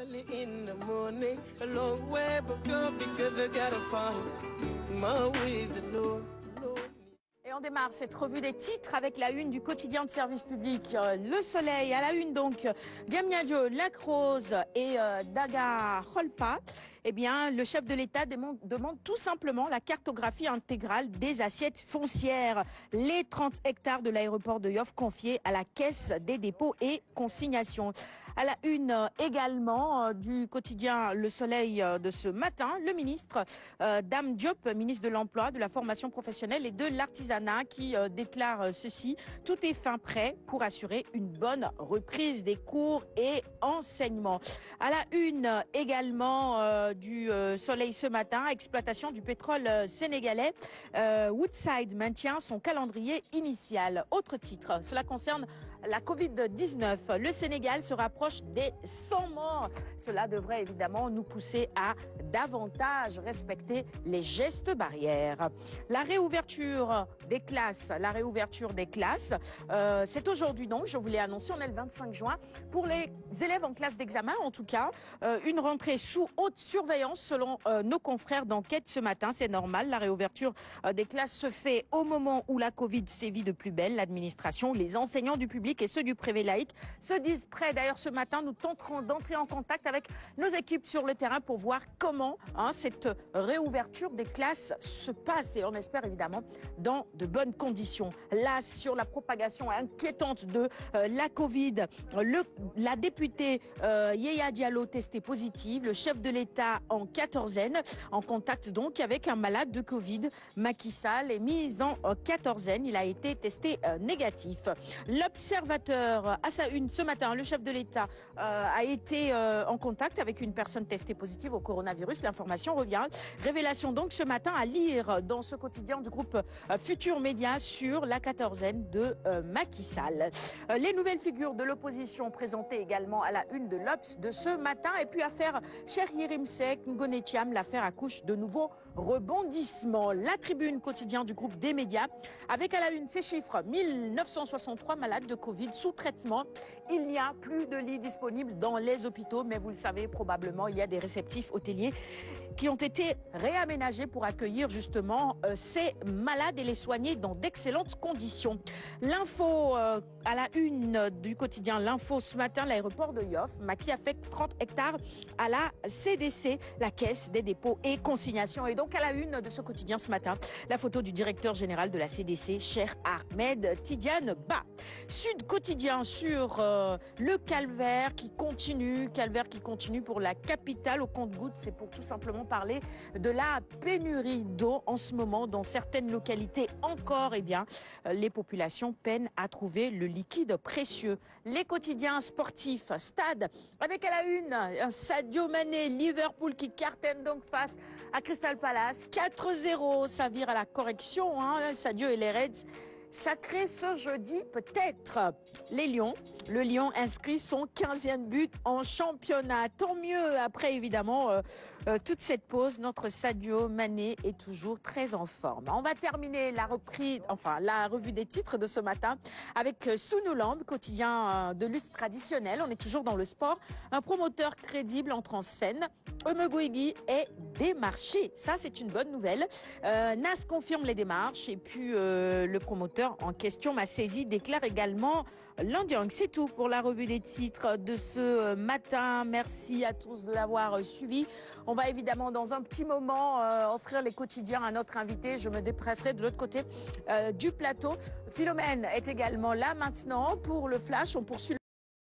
early in the morning, a long way but go because I gotta find my way, the Lord. Et on démarre cette revue des titres avec la une du quotidien de service public. Le Soleil, à la une donc, Diamniadio, Lacrose et Daga Holpa. Eh bien, le chef de l'État demande tout simplement la cartographie intégrale des assiettes foncières. Les 30 hectares de l'aéroport de Yoff confiés à la Caisse des dépôts et consignations. À la une également du quotidien Le Soleil de ce matin, le ministre Dame Diop, ministre de l'Emploi, de la formation professionnelle et de l'artisanat, qui déclare ceci: tout est fin prêt pour assurer une bonne reprise des cours et enseignements. À la une également du Soleil ce matin, exploitation du pétrole sénégalais, Woodside maintient son calendrier initial. Autre titre, cela concerne la Covid-19. Le Sénégal se rapproche des 100 morts. Cela devrait évidemment nous pousser à davantage respecter les gestes barrières. La réouverture des classes, c'est aujourd'hui donc, je vous l'ai annoncé, on est le 25 juin. Pour les élèves en classe d'examen, en tout cas, une rentrée sous haute surveillance selon nos confrères d'enquête ce matin. C'est normal, la réouverture des classes se fait au moment où la Covid sévit de plus belle. L'administration, les enseignants du public et ceux du privé laïque se disent prêts. D'ailleurs, ce matin, nous tenterons d'entrer en contact avec nos équipes sur le terrain pour voir comment cette réouverture des classes se passe, et on espère évidemment dans de bonnes conditions. Là, sur la propagation inquiétante de la Covid, la députée Yaya Diallo testée positive, le chef de l'État en quatorzaine, en contact donc avec un malade de Covid. Macky Sall est mis en quatorzaine, il a été testé négatif. L'Observateur, à sa une ce matin, le chef de l'État a été en contact avec une personne testée positive au coronavirus. L'information revient. Révélation donc ce matin à lire dans ce quotidien du groupe Futur Média sur la quatorzaine de Macky Sall. Les nouvelles figures de l'opposition présentées également à la une de l'Obs de ce matin. Et puis affaire Cheikh Yérim-Seck, Ngoné-Thiam, l'affaire accouche de nouveaux rebondissements. La Tribune, quotidien du groupe des médias, avec à la une ces chiffres: 1963 malades de Covid sous traitement. Il n'y a plus de lits disponibles dans les hôpitaux, mais vous le savez probablement, il y a des réceptifs hôteliers qui ont été réaménagés pour accueillir justement ces malades et les soigner dans d'excellentes conditions. L'info à la une du quotidien L'Info ce matin, l'aéroport de Yoff, Macky affecte 30 hectares à la CDC, la Caisse des dépôts et consignations. Et donc à la une de ce quotidien ce matin, la photo du directeur général de la CDC, Cheikh Ahmed Tidiane Ba. Sud Quotidien sur le calvaire qui continue pour la capitale au compte-gouttes. C'est pour tout simplement parler de la pénurie d'eau en ce moment dans certaines localités encore. Les populations peinent à trouver le liquide précieux. Les quotidiens sportifs, Stade, avec à la une un Sadio Mané, Liverpool qui cartonne donc face à Crystal Palace. 4-0, ça vire à la correction, Sadio et les Reds. Sacré ce jeudi peut-être. Les Lions, le Lyon inscrit son 15e but en championnat. Tant mieux, après évidemment toute cette pause, notre Sadio Mané est toujours très en forme. On va terminer la revue des titres de ce matin avec Sunulamb, quotidien de lutte traditionnelle. On est toujours dans le sport. Un promoteur crédible entre en scène. Omeguigui est démarché. Ça, c'est une bonne nouvelle. Nas confirme les démarches et puis le promoteur en question m'a saisi, déclare également Landiang. C'est tout pour la revue des titres de ce matin. Merci à tous de l'avoir suivi. On va évidemment dans un petit moment offrir les quotidiens à notre invité. Je me déplacerai de l'autre côté du plateau. Philomène est également là maintenant pour le flash. On poursuit